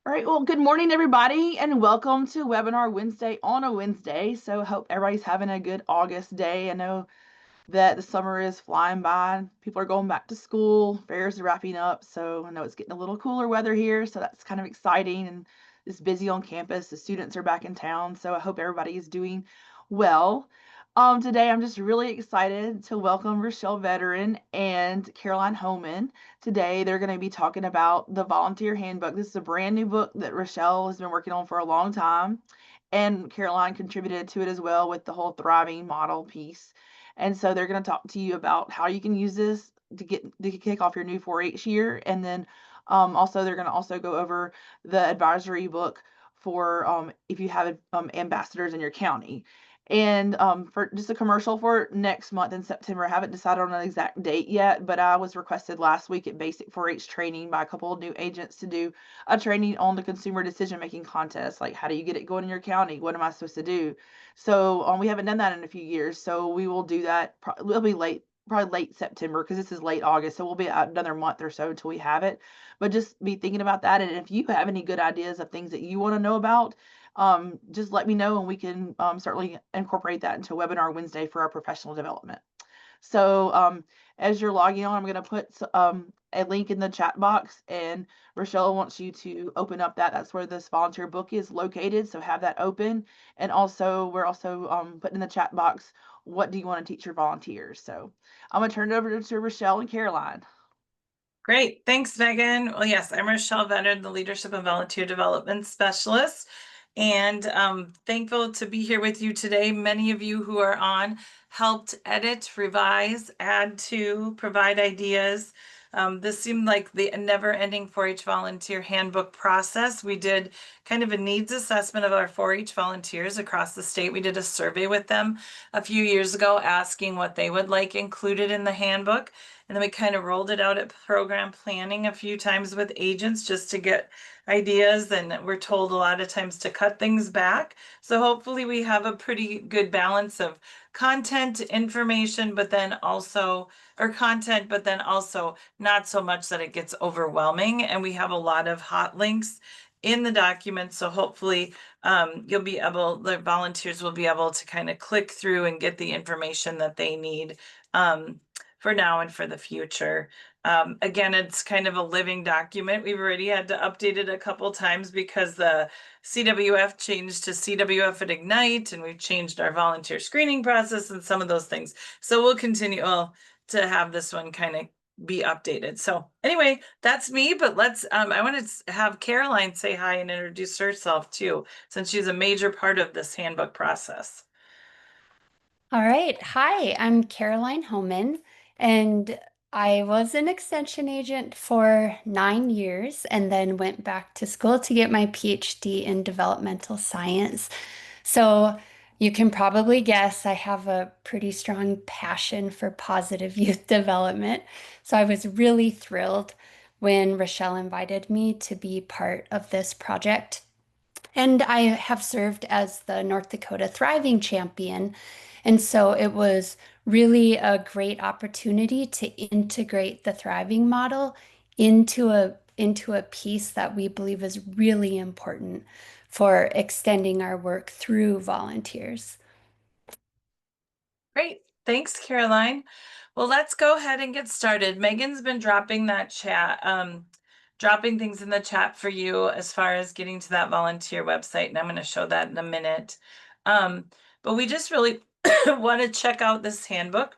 All right, well, good morning, everybody, and welcome to Webinar Wednesday on a Wednesday. So, hope everybody's having a good August day. I know that the summer is flying by. People are going back to school, fairs are wrapping up. So, I know it's getting a little cooler weather here. So, that's kind of exciting and it's busy on campus. The students are back in town. So, I hope everybody is doing well. Today, I'm just really excited to welcome Rochelle Veteran and Caroline Homan. Today, they're going to be talking about the Volunteer Handbook. This is a brand new book that Rochelle has been working on for a long time, and Caroline contributed to it as well with the whole thriving model piece. And so they're going to talk to you about how you can use this to kick off your new 4-H year, and then also they're going to also go over the advisory book for if you have ambassadors in your county. And for just a commercial for next month in September, I haven't decided on an exact date yet, but I was requested last week at Basic 4-H training by a couple of new agents to do a training on the consumer decision making contest. Like, how do you get it going in your county? What am I supposed to do? So we haven't done that in a few years, so we will do that. We'll be probably late September, because this is late August, so we'll be another month or so until we have it. But just be thinking about that, and if you have any good ideas of things that you want to know about, just let me know, and we can certainly incorporate that into Webinar Wednesday for our professional development. So as you're logging on, I'm going to put a link in the chat box, and Rochelle wants you to open up that. That's where this volunteer book is located, so have that open. And also, we're also putting in the chat box, what do you want to teach your volunteers? So I'm going to turn it over to Rochelle and Caroline. Great. Thanks, Megan. Well, yes, I'm Rochelle Vetter, the Leadership and Volunteer Development Specialist, and thankful to be here with you today. Many of you who are on helped edit, revise, add to, provide ideas. This seemed like the never-ending 4-H volunteer handbook process. We did kind of a needs assessment of our 4-H volunteers across the state. We did a survey with them a few years ago asking what they would like included in the handbook. And then we kind of rolled it out at program planning a few times with agents just to get ideas. And we're told a lot of times to cut things back. So hopefully we have a pretty good balance of content, information, but then also, or content, but then also not so much that it gets overwhelming. And we have a lot of hot links in the document. So hopefully the volunteers will be able to kind of click through and get the information that they need for now and for the future. Again, it's kind of a living document. We've already had to update it a couple times because the CWF changed to CWF at Ignite, and we've changed our volunteer screening process and some of those things. So we'll continue to have this one kind of be updated. So anyway, that's me, but I want to have Caroline say hi and introduce herself too, since she's a major part of this handbook process. All right. Hi, I'm Caroline Homan, and I was an extension agent for 9 years and then went back to school to get my PhD in developmental science. So you can probably guess I have a pretty strong passion for positive youth development. So I was really thrilled when Rochelle invited me to be part of this project. And I have served as the North Dakota Thriving Champion. And so it was really a great opportunity to integrate the thriving model into a piece that we believe is really important for extending our work through volunteers. Great. Thanks, Caroline. Well, let's go ahead and get started. Megan's been dropping dropping things in the chat for you as far as getting to that volunteer website, and I'm going to show that in a minute. But we just really want to check out this handbook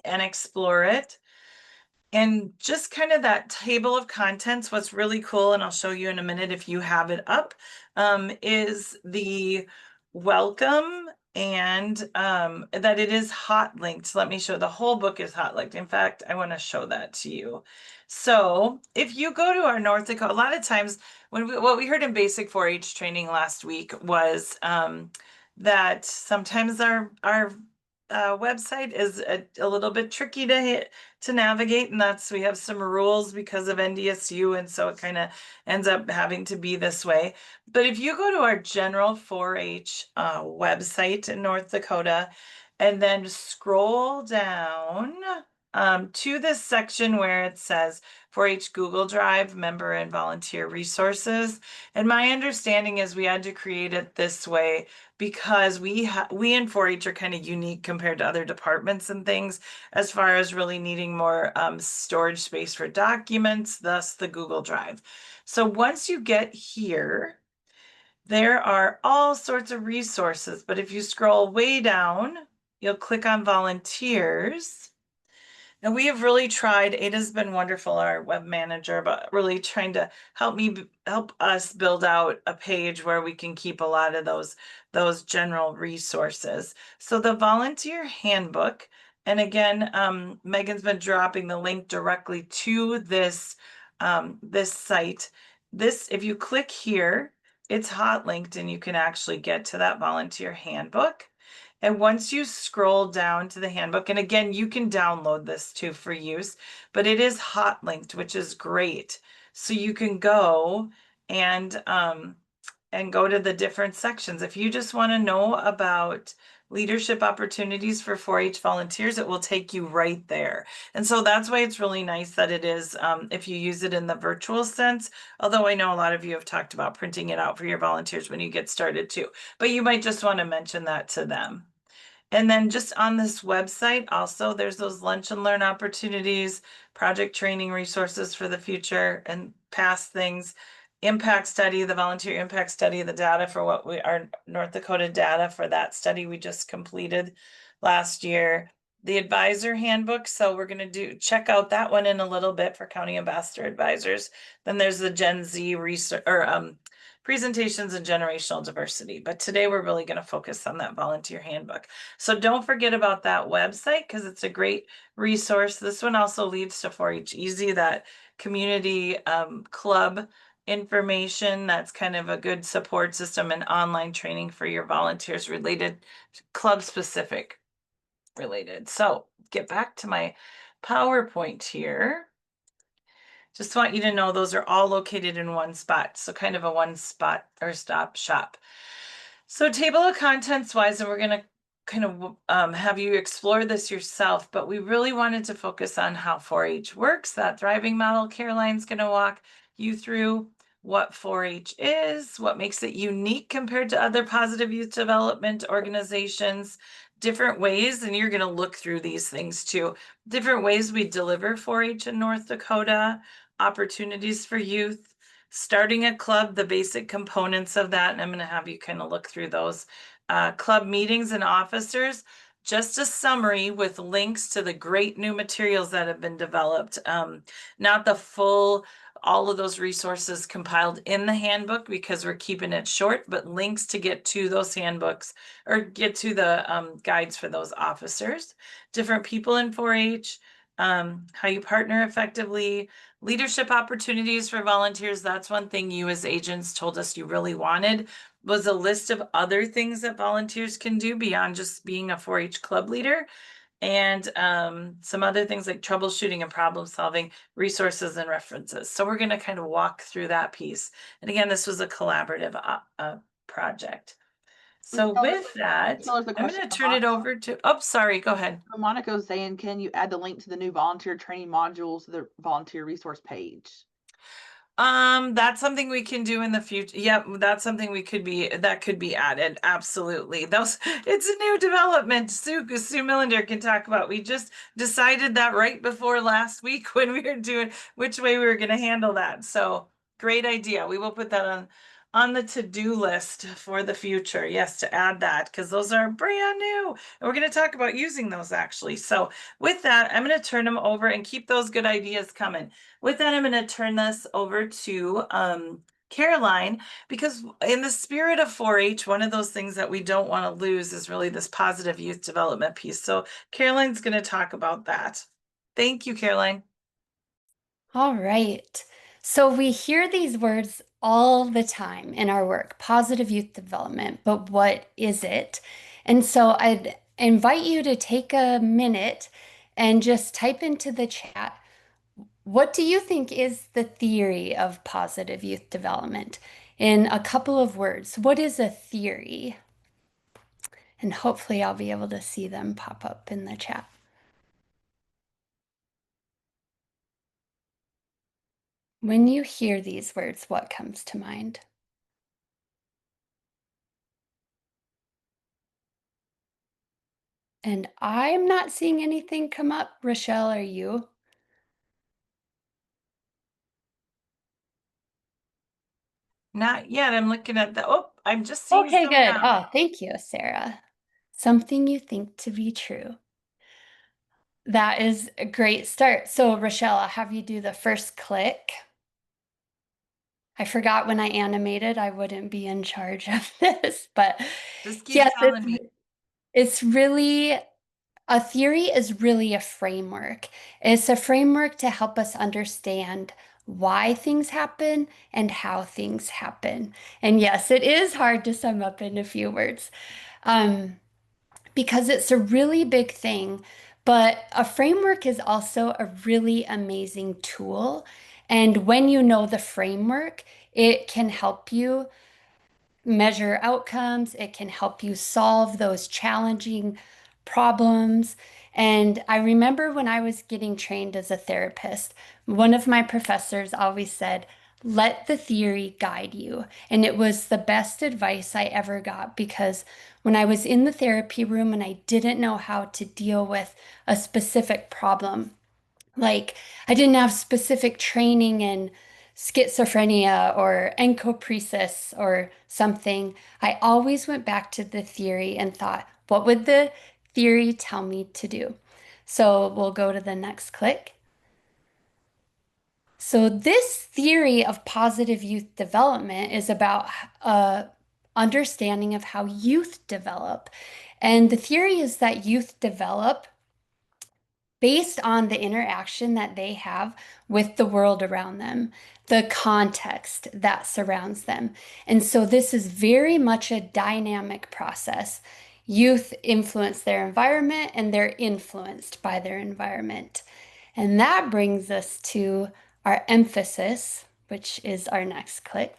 and explore it. And just kind of that table of contents, what's really cool, and I'll show you in a minute if you have it up, is the welcome and that it is hot linked. Let me show, the whole book is hot linked. In fact, I want to show that to you. So if you go to our North Dakota, a lot of times what we heard in basic 4-H training last week was that sometimes our website is a little bit tricky to navigate, and we have some rules because of NDSU, and so it kind of ends up having to be this way. But if you go to our general 4-H website in North Dakota and then scroll down to this section where it says 4-H Google Drive member and volunteer resources. And my understanding is we had to create it this way because we in 4-H are kind of unique compared to other departments and things as far as really needing more storage space for documents, thus the Google Drive. So once you get here, there are all sorts of resources, but if you scroll way down, you'll click on volunteers. And we have really tried, Ada's been wonderful, our web manager, but really trying to help us build out a page where we can keep a lot of those general resources. So the volunteer handbook, and again, Megan's been dropping the link directly to this this site. This, if you click here, it's hot linked and you can actually get to that volunteer handbook. And once you scroll down to the handbook, and again, you can download this too for use, but it is hot linked, which is great. So you can go and go to the different sections. If you just want to know about leadership opportunities for 4-H volunteers, it will take you right there. And so that's why it's really nice that it is, if you use it in the virtual sense, although I know a lot of you have talked about printing it out for your volunteers when you get started too, but you might just want to mention that to them. And then just on this website, also, there's those lunch and learn opportunities, project training resources for the future and past things, impact study, the volunteer impact study, the data for what we are North Dakota data for that study we just completed last year. The advisor handbook. So we're going to check out that one in a little bit for county ambassador advisors. Then there's the Gen Z research or presentations and generational diversity. But today we're really going to focus on that volunteer handbook. So don't forget about that website because it's a great resource. This one also leads to 4-H Easy, that community club information. That's kind of a good support system and online training for your volunteers related, club specific related. So get back to my PowerPoint here. Just want you to know those are all located in one spot. So kind of a one spot or stop shop. So table of contents wise, and we're going to kind of have you explore this yourself, but we really wanted to focus on how 4-H works. That thriving model Caroline's going to walk you through what 4-H is, what makes it unique compared to other positive youth development organizations, different ways, and you're going to look through these things too, different ways we deliver 4-H in North Dakota, opportunities for youth, starting a club, the basic components of that, and I'm going to have you kind of look through those club meetings and officers. Just a summary with links to the great new materials that have been developed. Not the full, all of those resources compiled in the handbook because we're keeping it short, but links to get to those handbooks or get to the guides for those officers, different people in 4-H, how you partner effectively, leadership opportunities for volunteers. That's one thing you as agents told us you really wanted, was a list of other things that volunteers can do beyond just being a 4-H club leader, and some other things like troubleshooting and problem solving, resources and references. So we're going to kind of walk through that piece. And again, this was a collaborative project. So with that, I'm going to turn it over to, oh, sorry, go ahead. Monica's saying, can you add the link to the new volunteer training modules to the volunteer resource page? That's something we can do in the future. Yep, that's something that could be added. Absolutely. It's a new development. Sue Millender can talk about. We just decided that right before last week when we were doing which way we were going to handle that. So great idea. We will put that on the to-do list for the future. Yes, to add that because those are brand new. And we're going to talk about using those actually. So with that, I'm going to turn them over and keep those good ideas coming. With that, I'm going to turn this over to Caroline, because in the spirit of 4-H, one of those things that we don't want to lose is really this positive youth development piece. So Caroline's going to talk about that. Thank you, Caroline. All right. So we hear these words all the time in our work, positive youth development, but what is it? And so I'd invite you to take a minute and just type into the chat, what do you think is the theory of positive youth development? In a couple of words, what is a theory? And hopefully I'll be able to see them pop up in the chat. When you hear these words, what comes to mind? And I'm not seeing anything come up. Rochelle, are you? Not yet. I'm looking at the, oh, I'm just seeing Okay, some good. now. Oh, thank you, Sarah. Something you think to be true. That is a great start. So, Rochelle, I'll have you do the first click. I forgot when I animated, I wouldn't be in charge of this, but Just keep yes, telling me. it's really a theory is really a framework. It's a framework to help us understand why things happen and how things happen. And yes, it is hard to sum up in a few words. Um, because it's a really big thing. But a framework is also a really amazing tool. And when you know the framework, it can help you measure outcomes. It can help you solve those challenging problems. And I remember when I was getting trained as a therapist, one of my professors always said, let the theory guide you. And it was the best advice I ever got because when I was in the therapy room and I didn't know how to deal with a specific problem, like, I didn't have specific training in schizophrenia or encopresis or something. I always went back to the theory and thought, what would the theory tell me to do? So we'll go to the next click. So this theory of positive youth development is about understanding of how youth develop. And the theory is that youth develop based on the interaction that they have with the world around them, the context that surrounds them. And so this is very much a dynamic process. Youth influence their environment and they're influenced by their environment. And that brings us to our emphasis, which is our next click.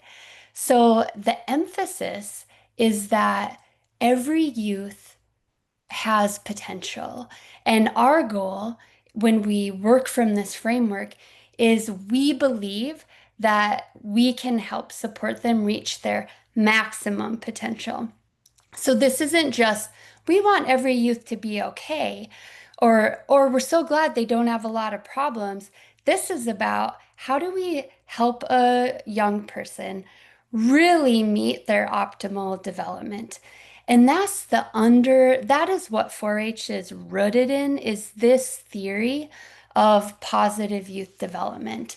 So the emphasis is that every youth has potential. And our goal when we work from this framework is we believe that we can help support them reach their maximum potential. So this isn't just we want every youth to be okay or we're so glad they don't have a lot of problems. This is about how do we help a young person really meet their optimal development. And that is what 4-H is rooted in, is this theory of positive youth development.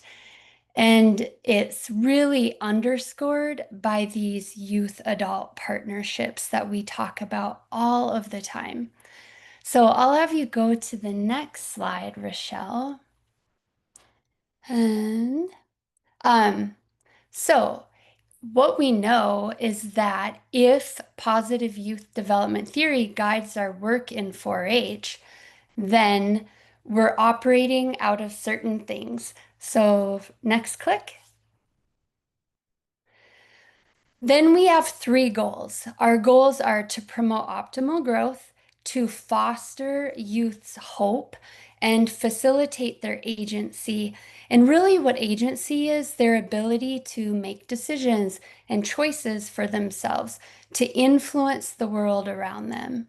And it's really underscored by these youth adult partnerships that we talk about all of the time. So I'll have you go to the next slide, Rochelle. And um, so what we know is that if positive youth development theory guides our work in 4-H, then we're operating out of certain things. So next click. Then we have three goals. Our goals are to promote optimal growth, to foster youth's hope, and facilitate their agency. And really, what agency is, their ability to make decisions and choices for themselves, to influence the world around them.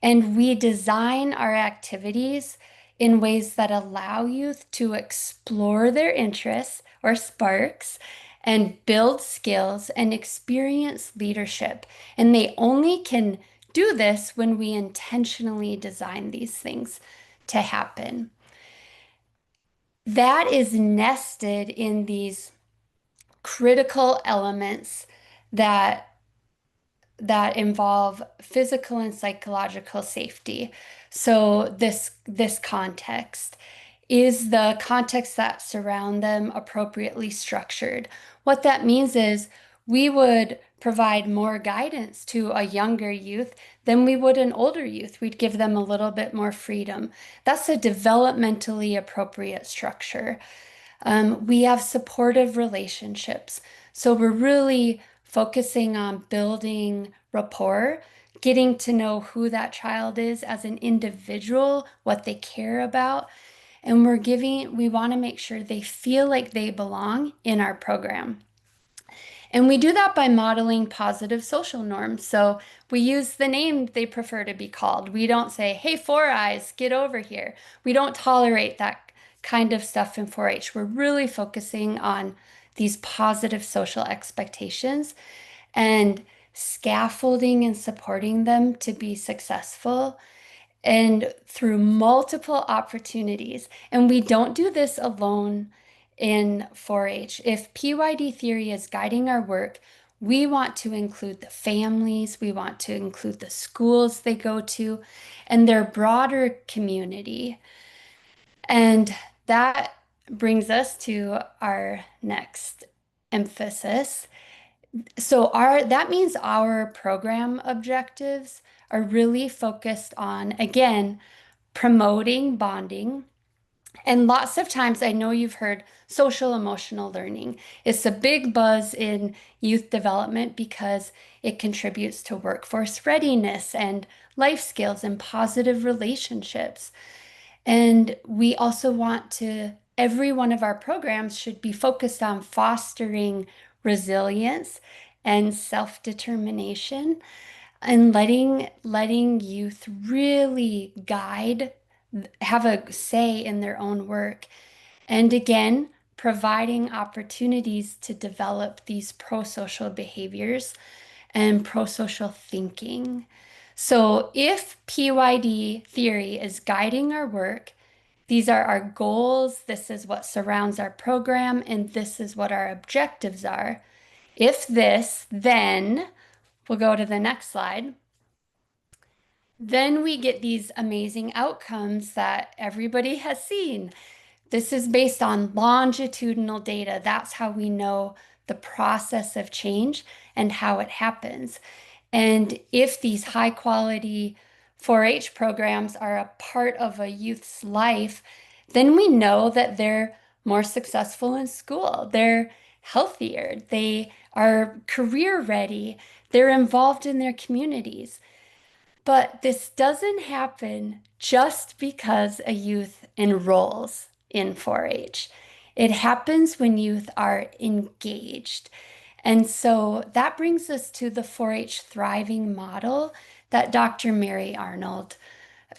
And we design our activities in ways that allow youth to explore their interests or sparks and build skills and experience leadership. And they only can do this when we intentionally design these things to happen. That is nested in these critical elements that that involve physical and psychological safety. So this context is the context that surround them appropriately structured. What that means is we would provide more guidance to a younger youth than we would an older youth. We'd give them a little bit more freedom. That's a developmentally appropriate structure. We have supportive relationships. So we're really focusing on building rapport, getting to know who that child is as an individual, what they care about, And we want to make sure they feel like they belong in our program. And we do that by modeling positive social norms. So we use the name they prefer to be called. We don't say, hey, Four Eyes, get over here. We don't tolerate that kind of stuff in 4-H. We're really focusing on these positive social expectations and scaffolding and supporting them to be successful and through multiple opportunities. And we don't do this alone in 4-H. If PYD theory is guiding our work, we want to include the families, we want to include the schools they go to, and their broader community. And that brings us to our next emphasis. So that means our program objectives are really focused on, again, promoting bonding. And lots of times, I know you've heard social emotional learning. It's a big buzz in youth development because it contributes to workforce readiness and life skills and positive relationships. And we also every one of our programs should be focused on fostering resilience and self-determination and letting youth really have a say in their own work. And again, providing opportunities to develop these pro-social behaviors and pro-social thinking. So if PYD theory is guiding our work, these are our goals, this is what surrounds our program, and this is what our objectives are. If this, then we'll go to the next slide. Then we get these amazing outcomes that everybody has seen. This is based on longitudinal data. That's how we know the process of change and how it happens. And if these high quality 4-H programs are a part of a youth's life, then we know that they're more successful in school. They're healthier. They are career ready. They're involved in their communities. But this doesn't happen just because a youth enrolls in 4-H. It happens when youth are engaged. And so that brings us to the 4-H thriving model that Dr. Mary Arnold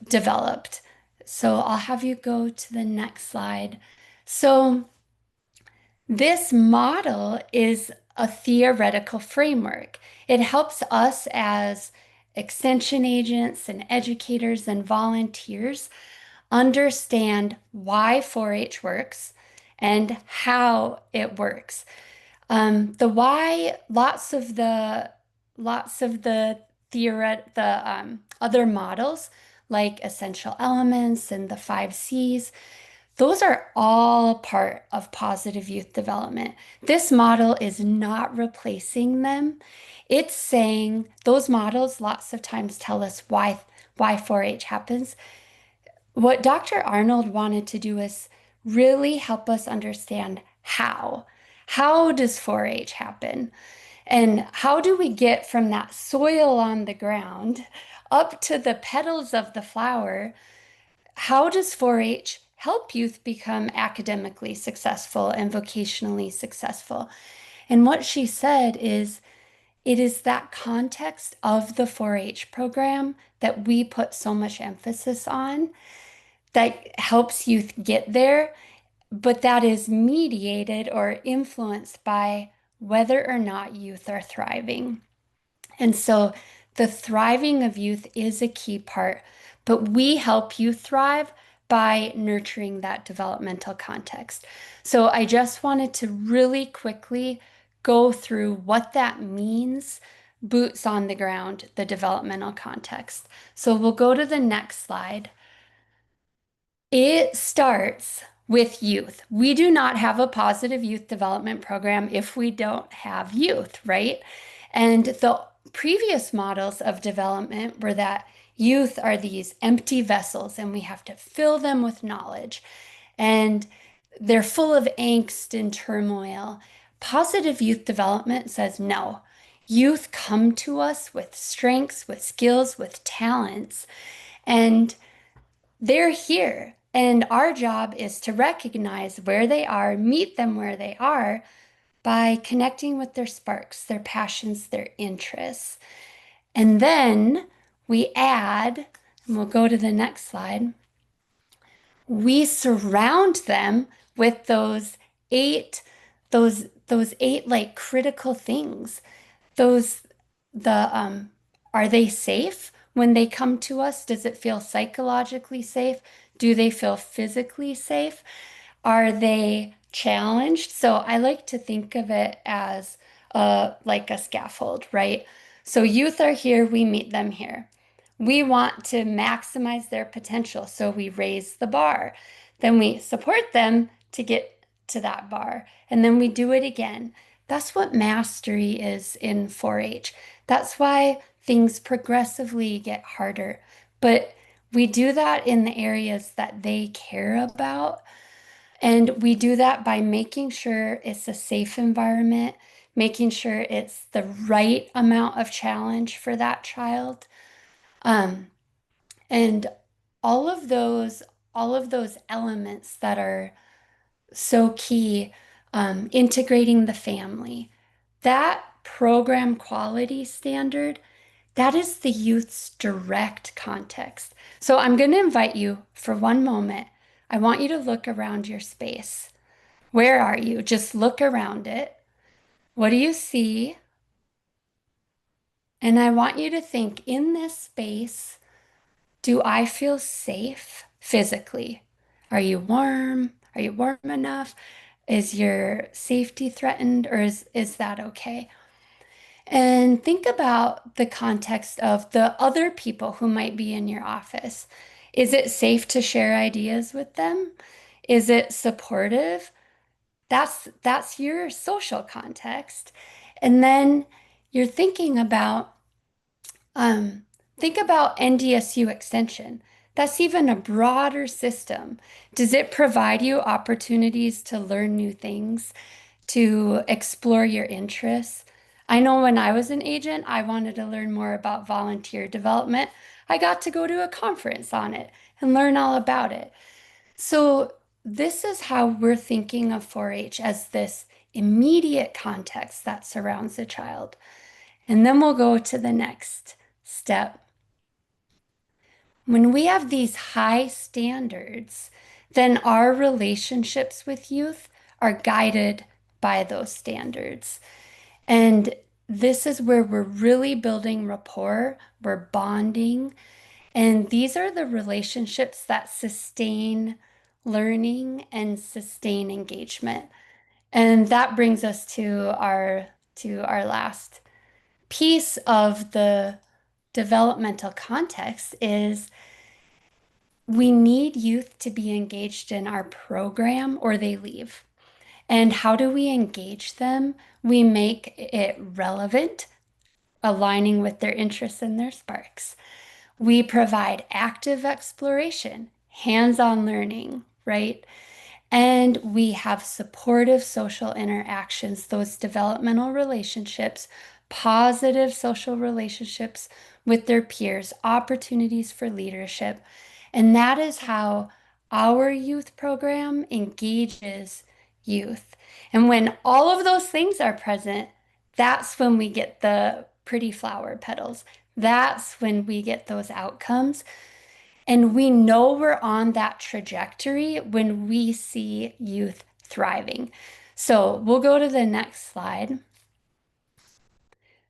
developed. So I'll have you go to the next slide. So this model is a theoretical framework. It helps us as extension agents and educators and volunteers understand why 4-H works and how it works. The why, other models like essential elements and the 5 Cs, those are all part of positive youth development. This model is not replacing them. It's saying those models lots of times tell us why 4-H happens. What Dr. Arnold wanted to do is really help us understand how. How does 4-H happen? And how do we get from that soil on the ground up to the petals of the flower? How does 4-H help youth become academically successful and vocationally successful? And what she said is, it is that context of the 4-H program that we put so much emphasis on that helps youth get there, but that is mediated or influenced by whether or not youth are thriving. And so the thriving of youth is a key part, but we help you thrive by nurturing that developmental context. So I just wanted to really quickly go through what that means, boots on the ground, the developmental context. So we'll go to the next slide. It starts with youth. We do not have a positive youth development program if we don't have youth, right? And the previous models of development were that youth are these empty vessels and we have to fill them with knowledge. And they're full of angst and turmoil. Positive youth development says no. Youth come to us with strengths, with skills, with talents, and they're here. And our job is to recognize where they are, meet them where they are by connecting with their sparks, their passions, their interests. And then we add, and we'll go to the next slide, we surround them with those eight like critical things. Those the Are they safe when they come to us? Does it feel psychologically safe? Do they feel physically safe? Are they challenged? So I like to think of it as like a scaffold, right? So youth are here, we meet them here. We want to maximize their potential, so we raise the bar. Then we support them to get to that bar, and then we do it again. That's what mastery is in 4-H. That's why things progressively get harder. But we do that in the areas that they care about. And we do that by making sure it's a safe environment, making sure it's the right amount of challenge for that child. Um, and all of those elements that are so key, integrating the family, that program quality standard, that is the youth's direct context. So I'm going to invite you for one moment. I want you to look around your space. Where are you? Just look around it. What do you see? And I want you to think, in this space, do I feel safe physically? Are you warm? Are you warm enough? Is your safety threatened, or is that okay? And think about the context of the other people who might be in your office. Is it safe to share ideas with them? Is it supportive? That's your social context. And then you're um, think about NDSU extension. That's even a broader system. Does it provide you opportunities to learn new things, to explore your interests? I know when I was an agent, I wanted to learn more about volunteer development. I got to go to a conference on it and learn all about it. So, this is how we're thinking of 4-H, as this immediate context that surrounds the child. And then we'll go to the next step. When we have these high standards, then our relationships with youth are guided by those standards. And this is where we're really building rapport, we're bonding. And these are the relationships that sustain learning and sustain engagement. And that brings us to our last piece of the developmental context is we need youth to be engaged in our program or they leave. And how do we engage them? We make it relevant, aligning with their interests and their sparks. We provide active exploration, hands-on learning, right? And we have supportive social interactions, those developmental relationships, positive social relationships with their peers, opportunities for leadership. And that is how our youth program engages youth. And when all of those things are present, that's when we get the pretty flower petals. That's when we get those outcomes. And we know we're on that trajectory when we see youth thriving. So we'll go to the next slide.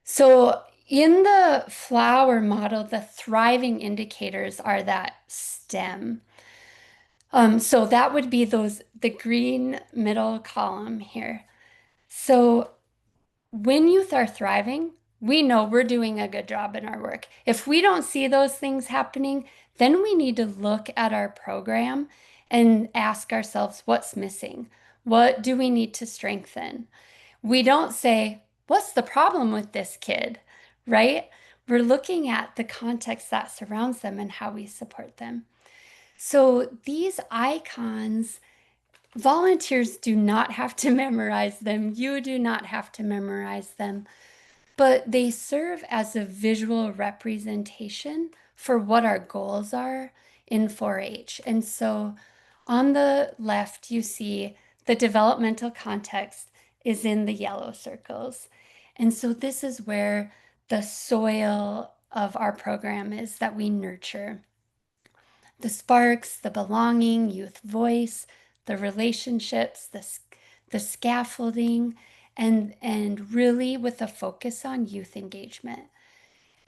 So in the flower model, the thriving indicators are that stem. So that would be the green middle column here. So when youth are thriving, we know we're doing a good job in our work. If we don't see those things happening, then we need to look at our program and ask ourselves what's missing? What do we need to strengthen? We don't say, what's the problem with this kid, right? We're looking at the context that surrounds them and how we support them. So these icons, volunteers do not have to memorize them. You do not have to memorize them, but they serve as a visual representation for what our goals are in 4-H. And so on the left, you see the developmental context is in the yellow circles. And so this is where the soil of our program is that we nurture. The sparks, the belonging, youth voice, the relationships, the scaffolding, and really with a focus on youth engagement.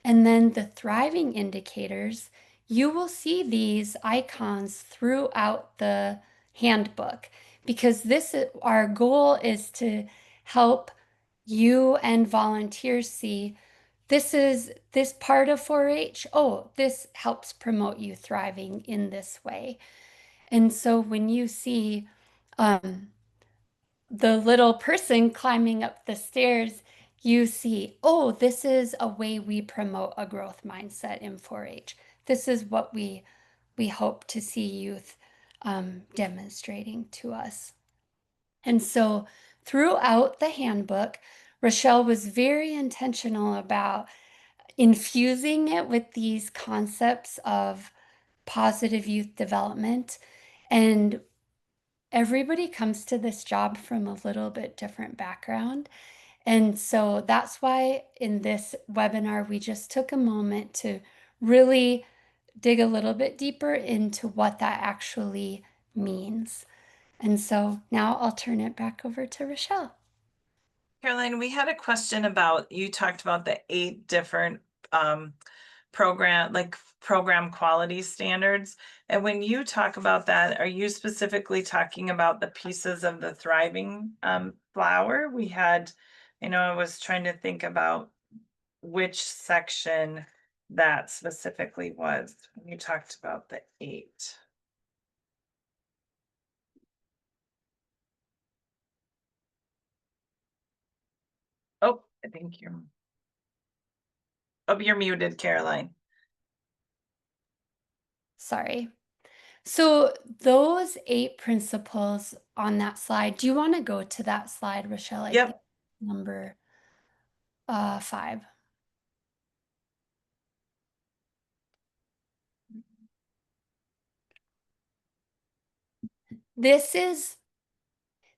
And then the thriving indicators, you will see these icons throughout the handbook because our goal is to help you and volunteers see this part of 4-H. Oh, this helps promote you thriving in this way. And so when you see the little person climbing up the stairs, you see, oh, this is a way we promote a growth mindset in 4-H. This is what we hope to see youth demonstrating to us. And so throughout the handbook, Rochelle was very intentional about infusing it with these concepts of positive youth development. And everybody comes to this job from a little bit different background. And so that's why in this webinar, we just took a moment to really dig a little bit deeper into what that actually means. And so now I'll turn it back over to Rochelle. Caroline, we had a question about, you talked about the 8 different program quality standards. And when you talk about that, are you specifically talking about the pieces of the thriving flower? I was trying to think about which section that specifically was when you talked about the 8. Oh, I think you're muted, Caroline. Sorry. So those 8 principles on that slide, do you want to go to that slide, Rochelle? I Yep. think number 5.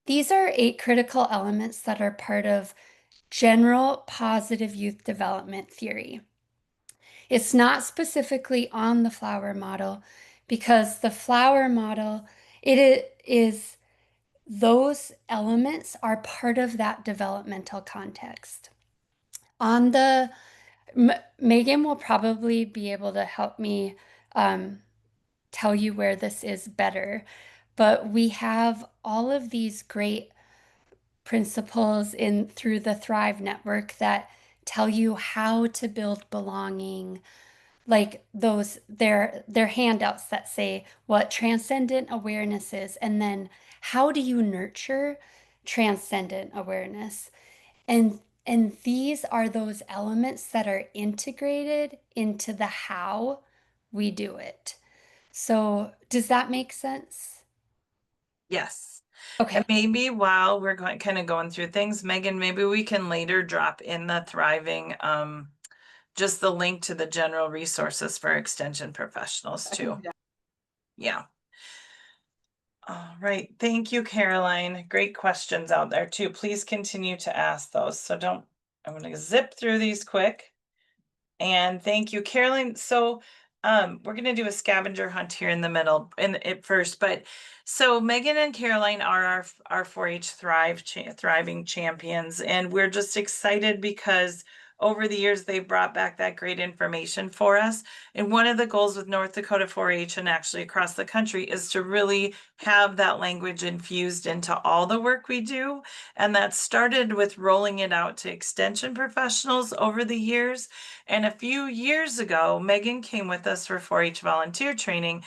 These are 8 critical elements that are part of general positive youth development theory. It's not specifically on the flower model because the flower model, those elements are part of that developmental context. Megan will probably be able to help me tell you where this is better, but we have all of these great principles through the Thrive Network that tell you how to build belonging, like they're handouts that say what transcendent awareness is, and then how do you nurture transcendent awareness. And these are those elements that are integrated into the how we do it. So does that make sense? Yes. Okay. And maybe while we're going through things, Megan, maybe we can later drop in the thriving, just the link to the general resources for extension professionals too. Yeah. All right. Thank you, Caroline. Great questions out there too. Please continue to ask those. So I'm going to zip through these quick. And thank you, Caroline. So we're going to do a scavenger hunt here in the middle at first, but so Megan and Caroline are our 4-H thriving champions, and we're just excited because over the years they've brought back that great information for us. And one of the goals with North Dakota 4-H and actually across the country is to really have that language infused into all the work we do. And that started with rolling it out to extension professionals over the years. And a few years ago, Megan came with us for 4-H volunteer training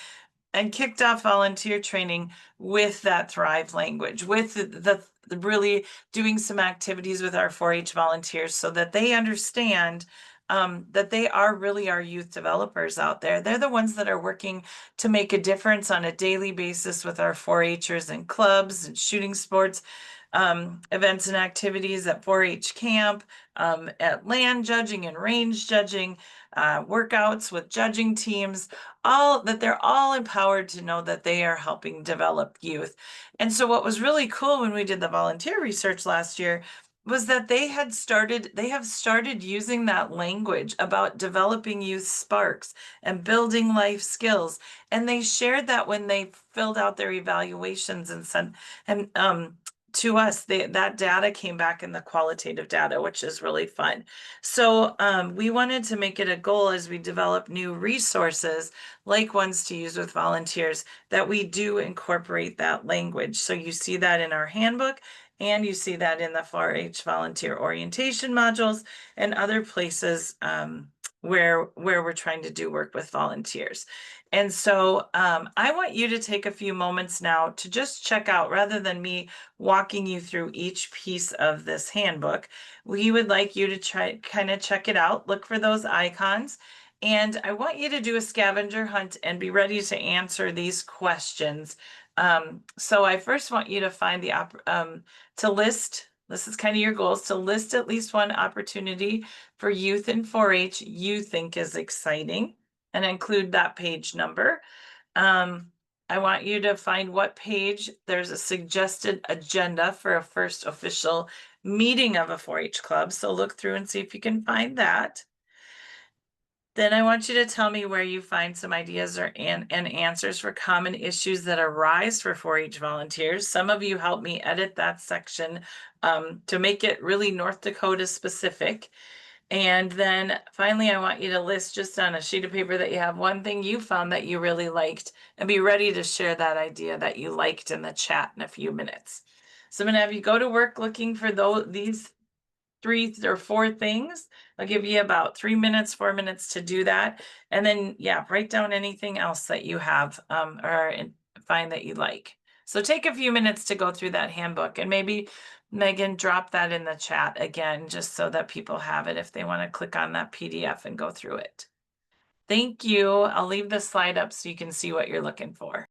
and kicked off volunteer training with that Thrive language, with the really doing some activities with our 4-H volunteers so that they understand that they are really our youth developers out there. They're the ones that are working to make a difference on a daily basis with our 4-Hers and clubs and shooting sports. events and activities at 4-H camp, at land judging and range judging, workouts with judging teams, all that they're all empowered to know that they are helping develop youth. And so what was really cool when we did the volunteer research last year was that they have started using that language about developing youth sparks and building life skills. And they shared that when they filled out their evaluations and sent, and to us, that data came back in the qualitative data, which is really fun. So we wanted to make it a goal as we develop new resources, like ones to use with volunteers, that we do incorporate that language. So you see that in our handbook, and you see that in the 4-H volunteer orientation modules and other places where we're trying to do work with volunteers. And so I want you to take a few moments now to just check out, rather than me walking you through each piece of this handbook, we would like you to try kind of check it out, look for those icons. And I want you to do a scavenger hunt and be ready to answer these questions. So I first want you to find to list, this is kind of your goals, to list at least one opportunity for youth in 4-H you think is exciting and include that page number. I want you to find what page there's a suggested agenda for a first official meeting of a 4-H club. So look through and see if you can find that. Then I want you to tell me where you find some ideas and answers for common issues that arise for 4-H volunteers. Some of you helped me edit that section to make it really North Dakota specific. And then finally, I want you to list just on a sheet of paper that you have one thing you found that you really liked, and be ready to share that idea that you liked in the chat in a few minutes. So I'm gonna have you go to work looking for these 3 or 4 things. I'll give you about 3 minutes, 4 minutes to do that. And then, yeah, write down anything else that you have or find that you like. So take a few minutes to go through that handbook, and maybe Megan, drop that in the chat again, just so that people have it if they want to click on that PDF and go through it. Thank you. I'll leave the slide up so you can see what you're looking for.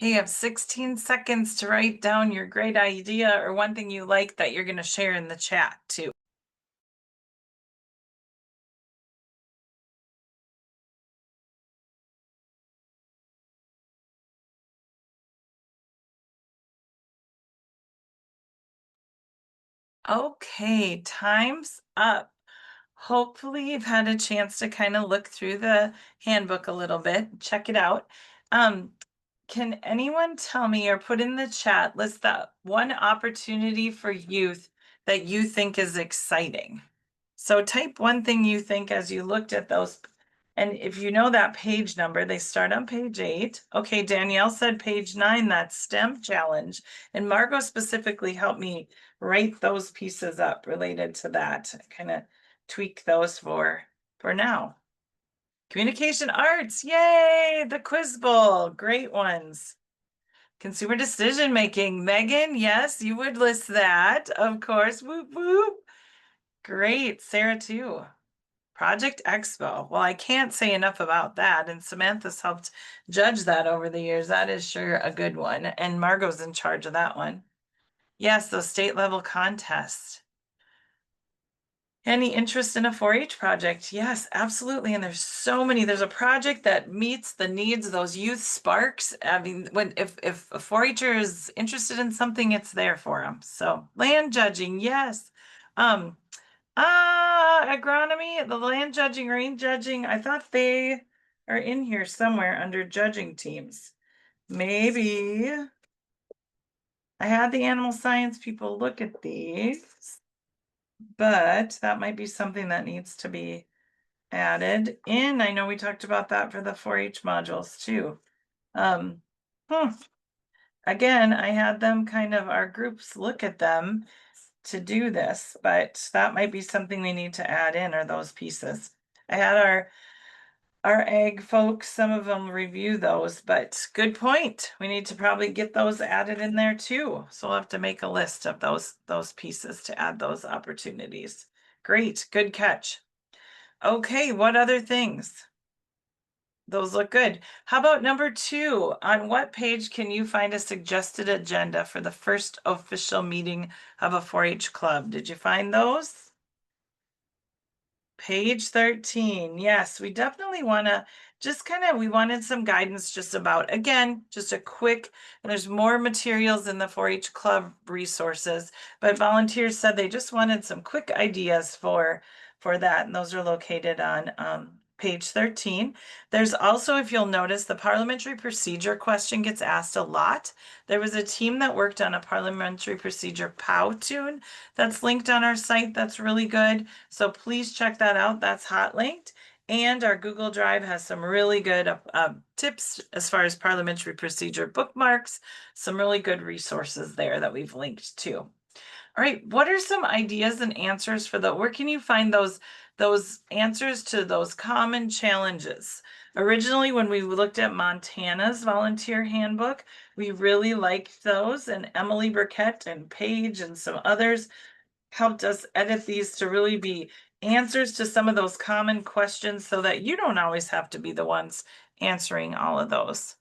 Okay, you have 16 seconds to write down your great idea or one thing you like that you're going to share in the chat too. Okay, time's up. Hopefully you've had a chance to kind of look through the handbook a little bit, check it out. Can anyone tell me or put in the chat, list that one opportunity for youth that you think is exciting? So type one thing you think as you looked at those. And if you know that page number, they start on page 8. Okay, Danielle said page 9, that's STEM challenge. And Margot specifically helped me write those pieces up related to that, kind of tweak those for now. Communication arts, yay, the quiz bowl, great ones. Consumer decision making, Megan, yes, you would list that, of course, whoop whoop. Great, Sarah too. Project Expo, well, I can't say enough about that, and Samantha's helped judge that over the years. That is sure a good one, and Margot's in charge of that one. Yes, those state level contests. Any interest in a 4-H project? Yes, absolutely. And there's so many. There's a project that meets the needs of those youth sparks. I mean, if a 4-H'er is interested in something, it's there for them. So land judging, yes. Agronomy, the land judging, rain judging. I thought they are in here somewhere under judging teams. Maybe I had the animal science people look at these. But that might be something that needs to be added in. I know we talked about that for the 4-H modules too. Again, I had them kind of, our groups look at them to do this, but that might be something we need to add in, or those pieces. I had our ag folks, some of them review those, but good point. We need to probably get those added in there too. So we'll have to make a list of those pieces to add those opportunities. Great, good catch. Okay, what other things? Those look good. How about number 2? On what page can you find a suggested agenda for the first official meeting of a 4-H club? Did you find those? Page 13. Yes, we definitely want to just we wanted some guidance just about, again, just a quick, and there's more materials in the 4-H club resources, but volunteers said they just wanted some quick ideas for that, and those are located on page 13. There's also, if you'll notice, the parliamentary procedure question gets asked a lot. There was a team that worked on a parliamentary procedure POW tune that's linked on our site. That's really good. So please check that out. That's hot linked. And our Google Drive has some really good tips as far as parliamentary procedure bookmarks, some really good resources there that we've linked to. All right, what are some ideas and answers for where can you find those answers to those common challenges? Originally, when we looked at Montana's volunteer handbook, we really liked those, and Emily Burkett and Paige and some others helped us edit these to really be answers to some of those common questions so that you don't always have to be the ones answering all of those.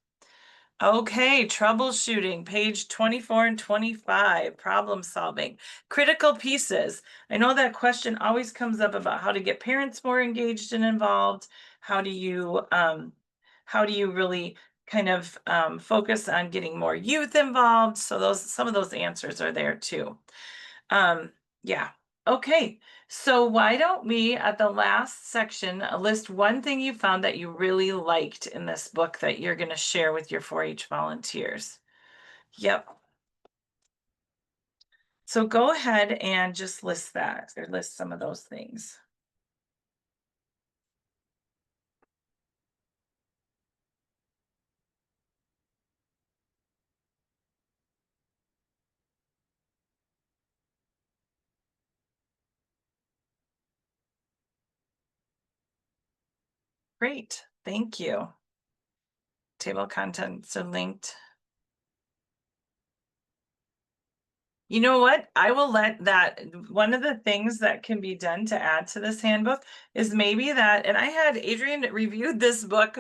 Okay, troubleshooting, page 24 and 25, problem solving, critical pieces. I know that question always comes up about how to get parents more engaged and involved. How do you really kind of focus on getting more youth involved? So some of those answers are there too. Yeah. Okay. So why don't we, at the last section, list one thing you found that you really liked in this book that you're going to share with your 4-H volunteers? Yep. So go ahead and just list that, or list some of those things. Great. Thank you. Table of contents are linked. You know what? I will let that, one of the things that can be done to add to this handbook is maybe that, and I had Adrian reviewed this book,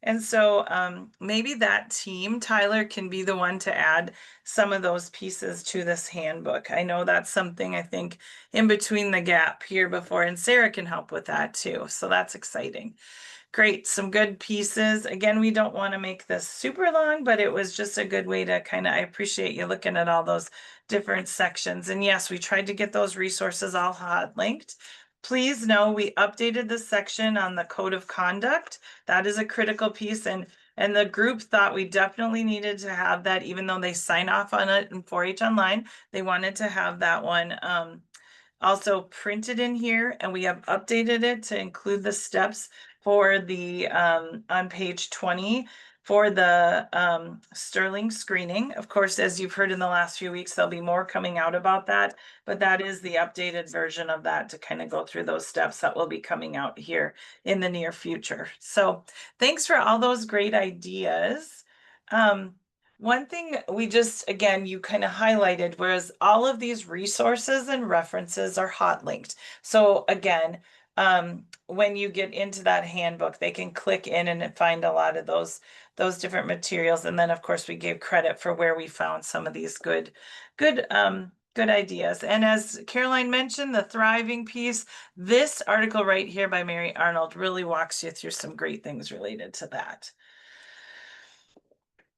And so maybe that team, Tyler, can be the one to add some of those pieces to this handbook. I know that's something I think in between the gap here before, and Sarah can help with that too. So that's exciting. Great, some good pieces. Again, we don't want to make this super long, but it was just a good way to I appreciate you looking at all those different sections. And yes, we tried to get those resources all hot linked. Please know we updated the section on the code of conduct. That is a critical piece, and the group thought we definitely needed to have that, even though they sign off on it in 4-H online. They wanted to have that one also printed in here, and we have updated it to include the steps for the on page 20 for the Sterling screening. Of course, as you've heard in the last few weeks, there'll be more coming out about that, but that is the updated version of that to kind of go through those steps that will be coming out here in the near future. So thanks for all those great ideas. One thing we just, again, you kind of highlighted, whereas all of these resources and references are hot linked. So again, when you get into that handbook, they can click in and find a lot of those different materials. And then of course we gave credit for where we found some of these good ideas. And as Caroline mentioned, the thriving piece, this article right here by Mary Arnold really walks you through some great things related to that.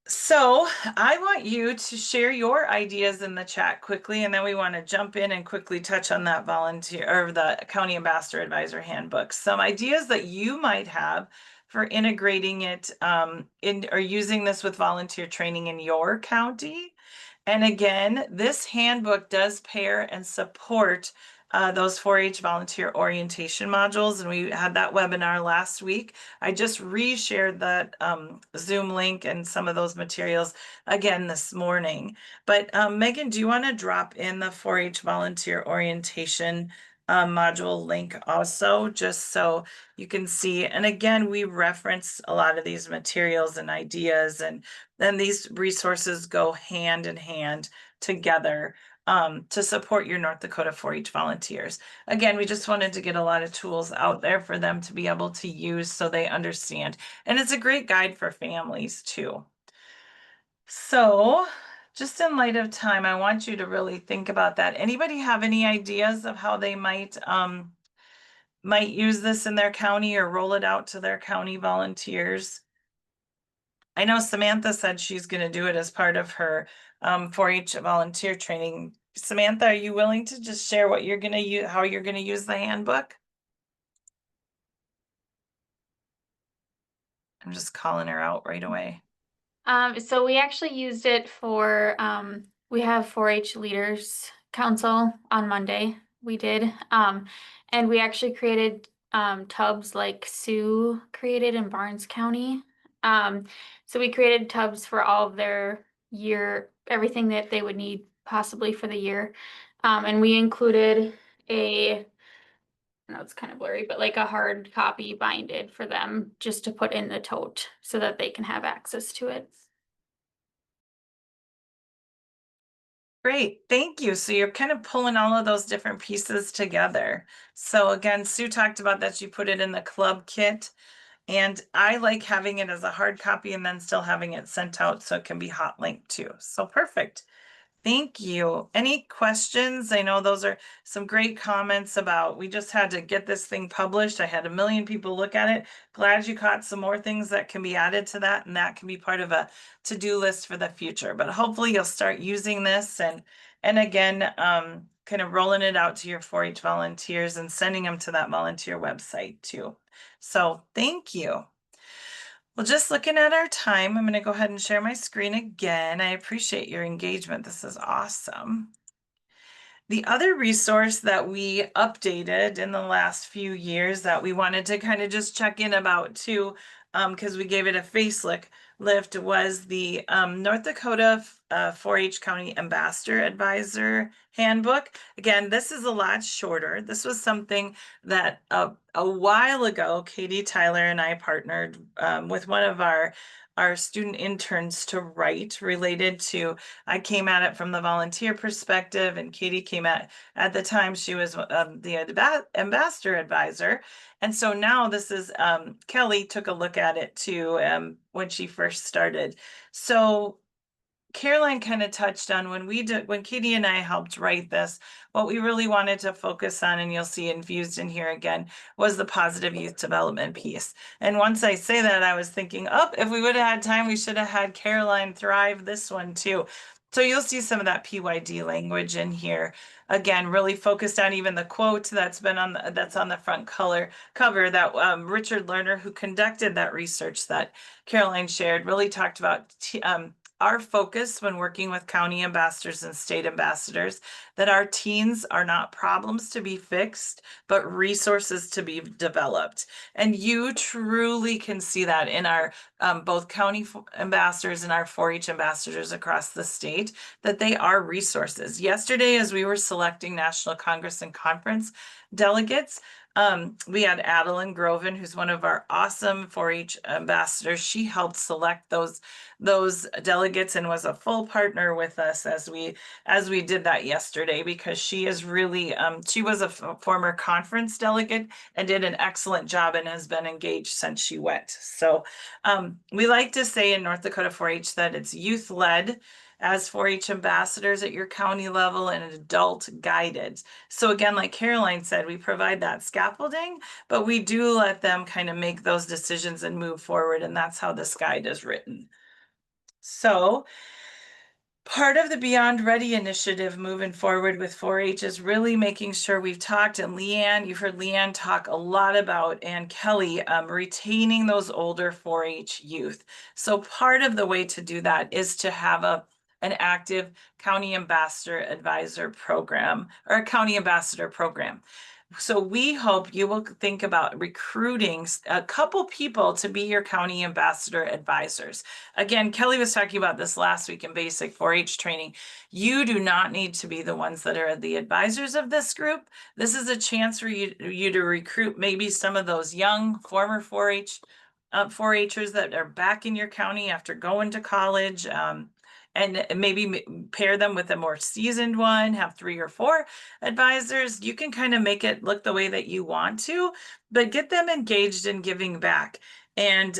So I want you to share your ideas in the chat quickly, and then we want to jump in and quickly touch on that volunteer or the County Ambassador Advisor Handbook. Some ideas that you might have for integrating it in or using this with volunteer training in your county. And again, this handbook does pair and support those 4-H volunteer orientation modules. And we had that webinar last week. I just reshared that Zoom link and some of those materials again this morning. But Megan, do you want to drop in the 4-H volunteer orientation module link also, just so you can see? And again, we reference a lot of these materials and ideas, and then these resources go hand in hand together to support your North Dakota 4-H volunteers. Again, we just wanted to get a lot of tools out there for them to be able to use so they understand. And it's a great guide for families too. So just in light of time, I want you to really think about that. Anybody have any ideas of how they might use this in their county or roll it out to their county volunteers? I know Samantha said she's going to do it as part of her 4-H volunteer training. Samantha, are you willing to just share what you're going to use, how you're going to use the handbook? I'm just calling her out right away. So we actually used it for, we have 4-H Leaders Council on Monday. We did. And we actually created tubs like Sue created in Barnes County. So we created tubs for all of their year, everything that they would need possibly for the year. And we included I know it's kind of blurry, but like a hard copy binded for them just to put in the tote so that they can have access to it. Great, thank you. So you're kind of pulling all of those different pieces together. So again, Sue talked about that you put it in the club kit, and I like having it as a hard copy and then still having it sent out so it can be hot linked too. So perfect. Thank you. Any questions? I know those are some great comments about, we just had to get this thing published. I had 1 million people look at it. Glad you caught some more things that can be added to that, and that can be part of a to-do list for the future. But hopefully you'll start using this and again, kind of rolling it out to your 4-H volunteers and sending them to that volunteer website too. So thank you. Well, just looking at our time, I'm going to go ahead and share my screen again. I appreciate your engagement. This is awesome. The other resource that we updated in the last few years that we wanted to kind of just check in about too, because we gave it a facelift, was the North Dakota 4-H County Ambassador Advisor Handbook. Again, this is a lot shorter. This was something that a while ago, Katie Tyler and I partnered with one of our student interns to write related to, I came at it from the volunteer perspective, and Katie came at the time she was the ambassador advisor. And so now this is, Kelly took a look at it too when she first started. So Caroline kind of touched on when Katie and I helped write this, what we really wanted to focus on, and you'll see infused in here again, was the positive youth development piece. And once I say that, I was thinking, oh, if we would have had time, we should have had Caroline thrive this one too. So you'll see some of that PYD language in here. Again, really focused on even the quote that's on the front cover that Richard Lerner, who conducted that research that Caroline shared, really talked about our focus when working with county ambassadors and state ambassadors, that our teens are not problems to be fixed, but resources to be developed. And you truly can see that in our both county ambassadors and our 4-H ambassadors across the state, that they are resources. Yesterday, as we were selecting National Congress and Conference delegates, we had Adeline Groven, who's one of our awesome 4-H ambassadors. She helped select those delegates and was a full partner with us as we did that yesterday, because she is really she was a former conference delegate and did an excellent job and has been engaged since she went. So we like to say in North Dakota 4-H that it's youth led as 4-H ambassadors at your county level and adult guided. So again, like Caroline said, we provide that scaffolding, but we do let them kind of make those decisions and move forward. And that's how this guide is written. So part of the Beyond Ready initiative moving forward with 4-H is really making sure we've talked, and Leanne, you've heard Leanne talk a lot about, and Kelly, retaining those older 4-H youth. So part of the way to do that is to have an active county ambassador advisor program, or a county ambassador program. So we hope you will think about recruiting a couple people to be your county ambassador advisors. Again, Kelly was talking about this last week in basic 4-H training. You do not need to be the ones that are the advisors of this group. This is a chance for you to recruit maybe some of those young former 4-Hers that are back in your county after going to college. And maybe pair them with a more seasoned one, have 3 or 4 advisors. You can kind of make it look the way that you want to, but get them engaged in giving back. And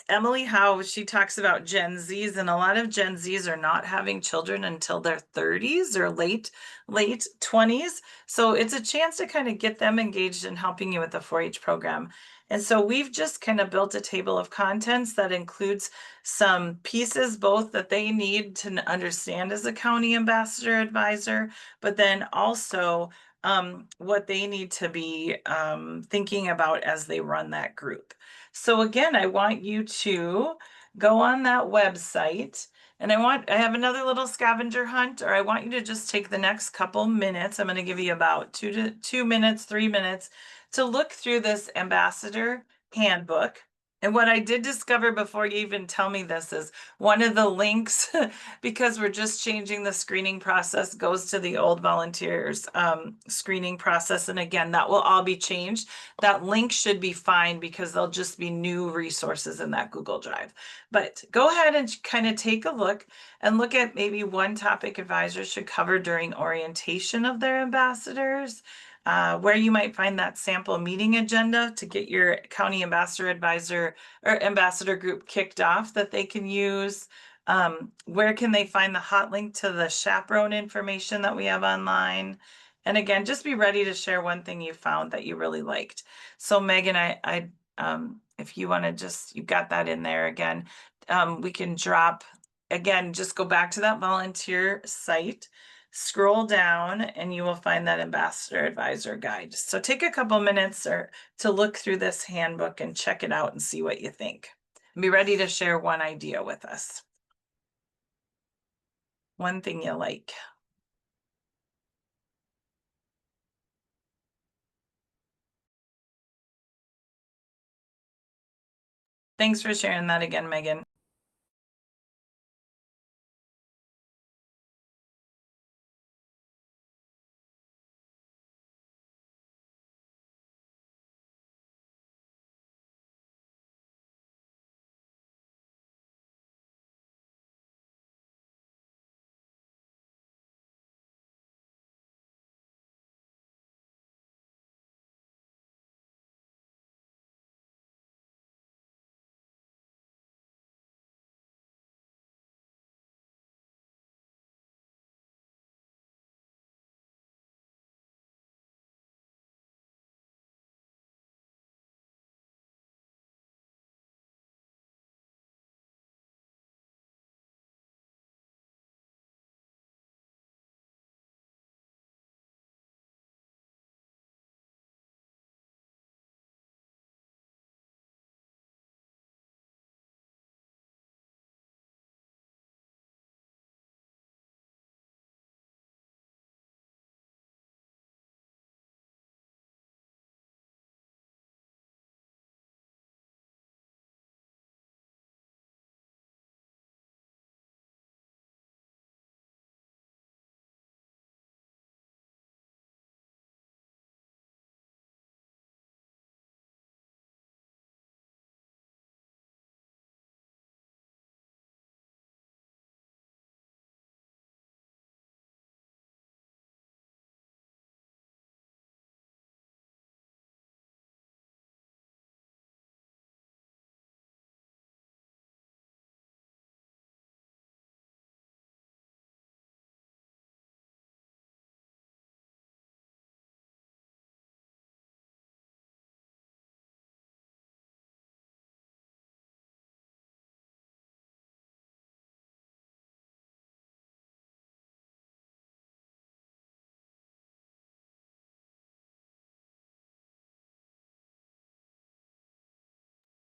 Emily Howe, she talks about Gen Zs, and a lot of Gen Zs are not having children until their 30s or late 20s. So it's a chance to kind of get them engaged in helping you with the 4-H program. And so we've just kind of built a table of contents that includes some pieces, both that they need to understand as a county ambassador advisor, but then also what they need to be thinking about as they run that group. So again, I want you to go on that website, and I have another little scavenger hunt, or I want you to just take the next couple minutes. I'm going to give you about 2 minutes, 3 minutes to look through this ambassador handbook. And what I did discover before you even tell me this is one of the links, because we're just changing the screening process, goes to the old volunteers screening process. And again, that will all be changed. That link should be fine because there'll just be new resources in that Google Drive. But go ahead and kind of take a look and look at maybe one topic advisors should cover during orientation of their ambassadors. Where you might find that sample meeting agenda to get your county ambassador advisor or ambassador group kicked off that they can use. Where can they find the hot link to the chaperone information that we have online? And again, just be ready to share one thing you found that you really liked. So Megan, if you want to you've got that in there again, we can drop, again, just go back to that volunteer site, scroll down, and you will find that ambassador advisor guide. So take a couple minutes to look through this handbook and check it out and see what you think. And be ready to share one idea with us. One thing you like. Thanks for sharing that again, Megan.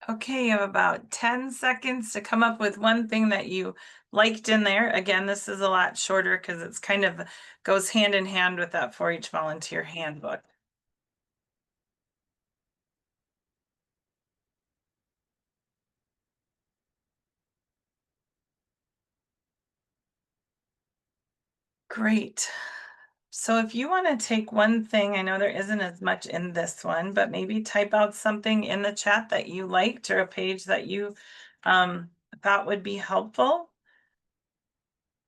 Okay, you have about 10 seconds to come up with one thing that you liked in there. Again, this is a lot shorter because it's kind of goes hand in hand with that 4-H volunteer handbook. Great. So if you want to take one thing, I know there isn't as much in this one, but maybe type out something in the chat that you liked or a page that you thought would be helpful.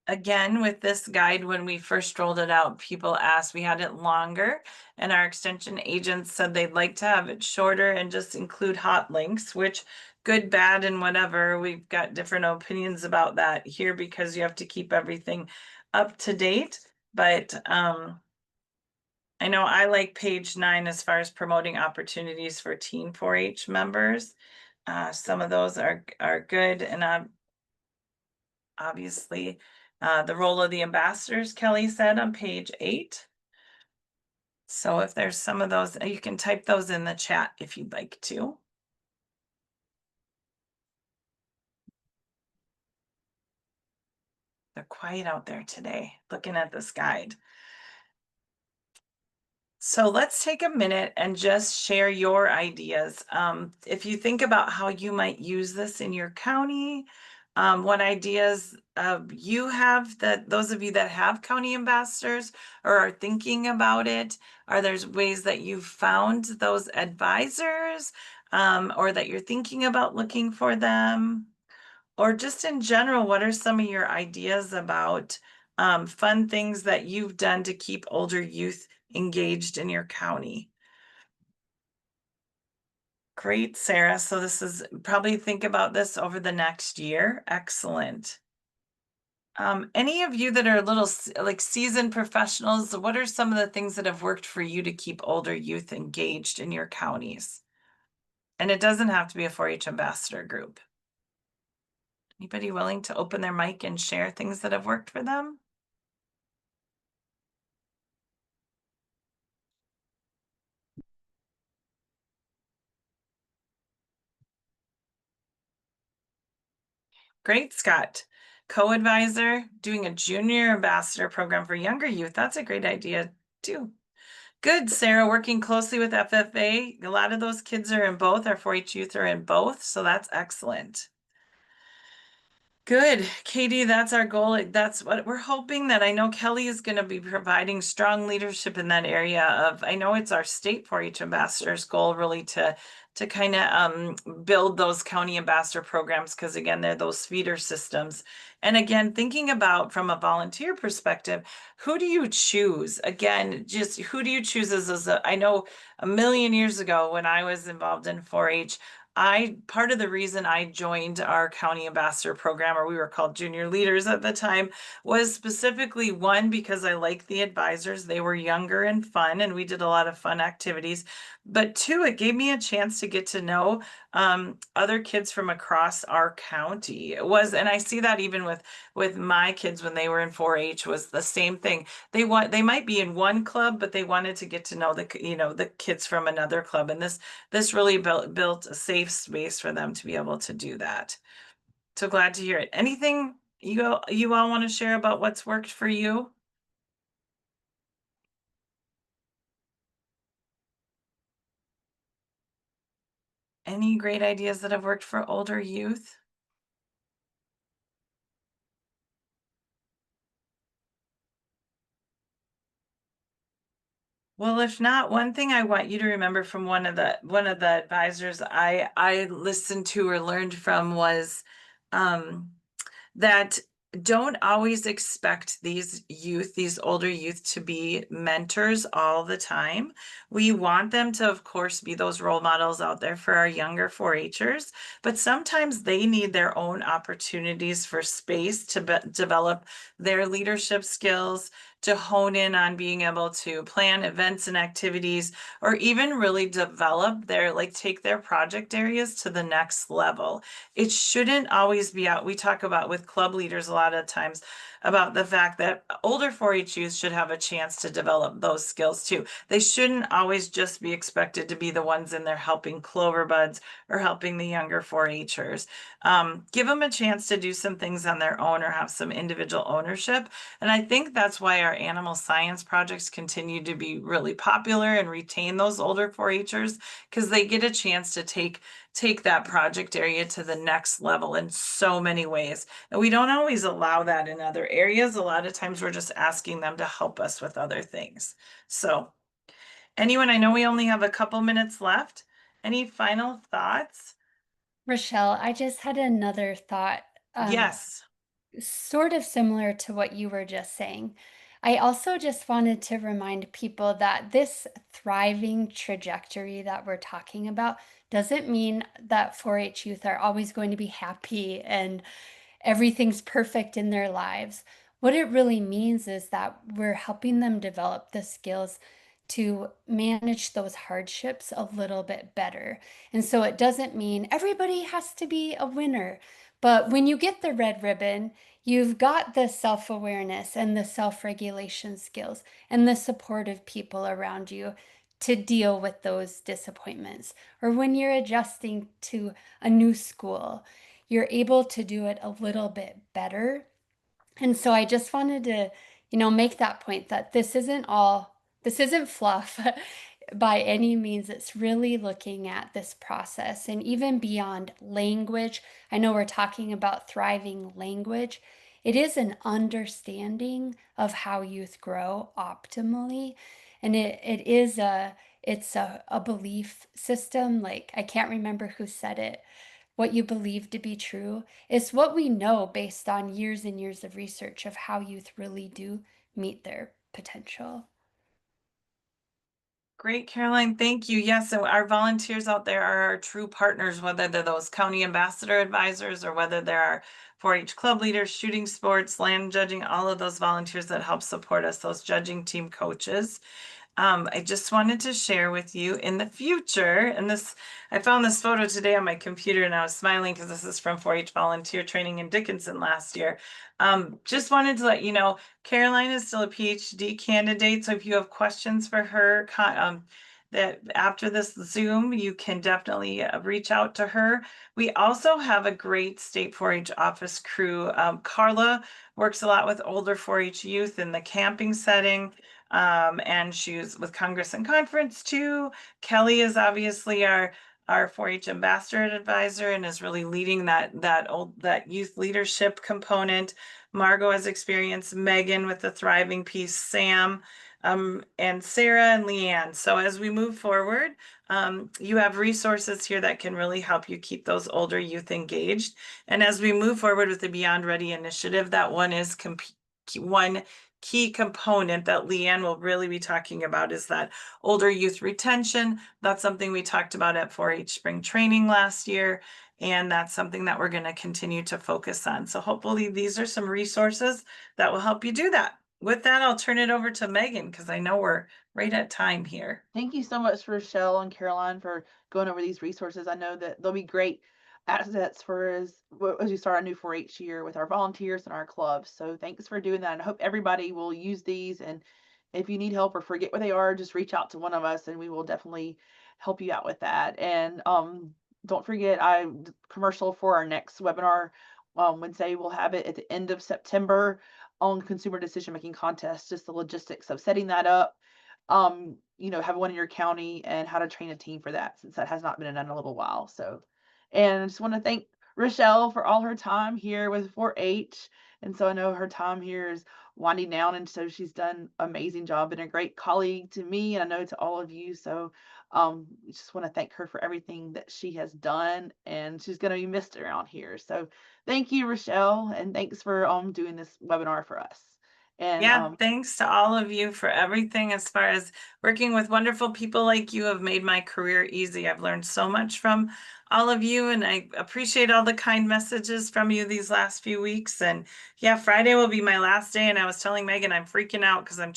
Again, with this guide, when we first rolled it out, people asked, we had it longer, and our extension agents said they'd like to have it shorter and just include hot links, which good, bad, and whatever. We've got different opinions about that here because you have to keep everything up to date. But I know I like page 9 as far as promoting opportunities for teen 4-H members. Some of those are good, and obviously the role of the ambassadors, Kelly said on page 8. So if there's some of those, you can type those in the chat if you'd like to. They're quiet out there today, looking at this guide. So let's take a minute and just share your ideas. If you think about how you might use this in your county, what ideas you have, that those of you that have county ambassadors or are thinking about it, are there ways that you've found those advisors or that you're thinking about looking for them? Or just in general, what are some of your ideas about fun things that you've done to keep older youth engaged in your county? Great, Sarah. So this is probably think about this over the next year. Excellent. Any of you that are a little like seasoned professionals, what are some of the things that have worked for you to keep older youth engaged in your counties? And it doesn't have to be a 4-H ambassador group. Anybody willing to open their mic and share things that have worked for them? Great, Scott. Co-advisor, doing a junior ambassador program for younger youth. That's a great idea too. Good, Sarah, working closely with FFA. A lot of those kids are in both, our 4-H youth are in both, so that's excellent. Good, Katie, that's our goal. That's what we're hoping, that I know Kelly is going to be providing strong leadership in that area of, I know it's our state 4-H ambassadors goal really to kind of build those county ambassador programs, because again, they're those feeder systems. And again, thinking about from a volunteer perspective, who do you choose? Again, just who do you choose as I know a million years ago when I was involved in 4-H, part of the reason I joined our county ambassador program, or we were called junior leaders at the time, was specifically one, because I liked the advisors. They were younger and fun, and we did a lot of fun activities. But two, it gave me a chance to get to know other kids from across our county. It was, and I see that even with my kids when they were in 4-H, was the same thing. They might be in one club, but they wanted to get to know the kids from another club, and this really built a safe space for them to be able to do that. So glad to hear it. Anything you all want to share about what's worked for you? Any great ideas that have worked for older youth? Well, if not, one thing I want you to remember from one of the advisors I listened to or learned from was that don't always expect these older youth to be mentors all the time. We want them to, of course, be those role models out there for our younger 4-Hers, but sometimes they need their own opportunities for space to develop their leadership skills, to hone in on being able to plan events and activities, or even really develop take their project areas to the next level. It shouldn't always be out. We talk about with club leaders a lot of times about the fact that older 4-H youth should have a chance to develop those skills too. They shouldn't always just be expected to be the ones in there helping clover buds or helping the younger 4-Hers. Give them a chance to do some things on their own or have some individual ownership. And I think that's why our animal science projects continue to be really popular and retain those older 4-Hers, because they get a chance to take that project area to the next level in so many ways. And we don't always allow that in other areas. A lot of times we're just asking them to help us with other things. So anyone, I know we only have a couple minutes left. Any final thoughts? Rochelle, I just had another thought. Yes. Sort of similar to what you were just saying. I also just wanted to remind people that this thriving trajectory that we're talking about doesn't mean that 4-H youth are always going to be happy and everything's perfect in their lives. What it really means is that we're helping them develop the skills to manage those hardships a little bit better. And so it doesn't mean everybody has to be a winner. But when you get the red ribbon, you've got the self-awareness and the self-regulation skills and the supportive people around you to deal with those disappointments. Or when you're adjusting to a new school, you're able to do it a little bit better. And so I just wanted to, make that point that this isn't fluff by any means. It's really looking at this process and even beyond language. I know we're talking about thriving language. It is an understanding of how youth grow optimally. And it's a belief system. Like, I can't remember who said it, what you believe to be true. It's what we know based on years and years of research of how youth really do meet their potential. Great, Caroline. Thank you. Yes, so our volunteers out there are our true partners, whether they're those county ambassador advisors or whether they're our 4-H club leaders, shooting sports, land judging, all of those volunteers that help support us, those judging team coaches. I just wanted to share with you in the future, and I found this photo today on my computer and I was smiling because this is from 4-H volunteer training in Dickinson last year. Just wanted to let you know, Caroline is still a PhD candidate. So if you have questions for her, that after this Zoom, you can definitely reach out to her. We also have a great state 4-H office crew. Carla works a lot with older 4-H youth in the camping setting. And she's with Congress and Conference too. Kelly is obviously our 4-H ambassador advisor and is really leading that youth leadership component. Margot has experience, Megan with the thriving piece, Sam, and Sarah and Leanne. So as we move forward, you have resources here that can really help you keep those older youth engaged. And as we move forward with the Beyond Ready initiative, that one is one key component that Leanne will really be talking about is that older youth retention. That's something we talked about at 4-H spring training last year. And that's something that we're going to continue to focus on. So hopefully these are some resources that will help you do that. With that, I'll turn it over to Megan because I know we're right at time here. Thank you so much, Rochelle and Caroline, for going over these resources. I know that they'll be great assets for as we start a new 4-H year with our volunteers and our clubs. So thanks for doing that. And I hope everybody will use these. And if you need help or forget what they are, just reach out to one of us and we will definitely help you out with that. And don't forget, commercial for our next webinar Wednesday. We'll have it at the end of September on consumer decision making contest, just the logistics of setting that up. Have one in your county and how to train a team for that, since that has not been done in a little while. So, and I just want to thank Rochelle for all her time here with 4-H. And so I know her time here is winding down, and so she's done an amazing job, been a great colleague to me, and I know to all of you. So just want to thank her for everything that she has done, and she's going to be missed around here. So thank you, Rochelle, and thanks for doing this webinar for us. And Yeah, thanks to all of you for everything. As far as working with wonderful people like you have made my career easy. I've learned so much from all of you, and I appreciate all the kind messages from you these last few weeks. And yeah, Friday will be my last day, and I was telling Megan I'm freaking out because I'm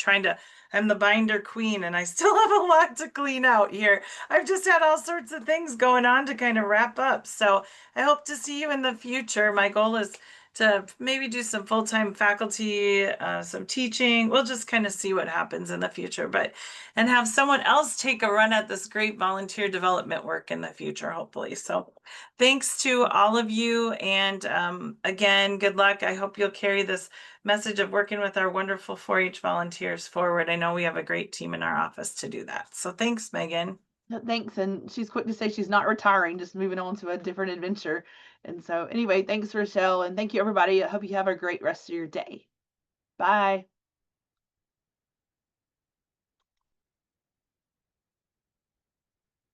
the binder queen and I still have a lot to clean out here. I've just had all sorts of things going on to kind of wrap up. So I hope to see you in the future. My goal is to maybe do some full-time faculty, some teaching. We'll just kind of see what happens in the future, and have someone else take a run at this great volunteer development work in the future, hopefully. So thanks to all of you. And again, good luck. I hope you'll carry this message of working with our wonderful 4-H volunteers forward. I know we have a great team in our office to do that. So thanks, Megan. thanks. And she's quick to say she's not retiring, just moving on to a different adventure. And so anyway, thanks, Rochelle. And thank you, everybody. I hope you have a great rest of your day. Bye.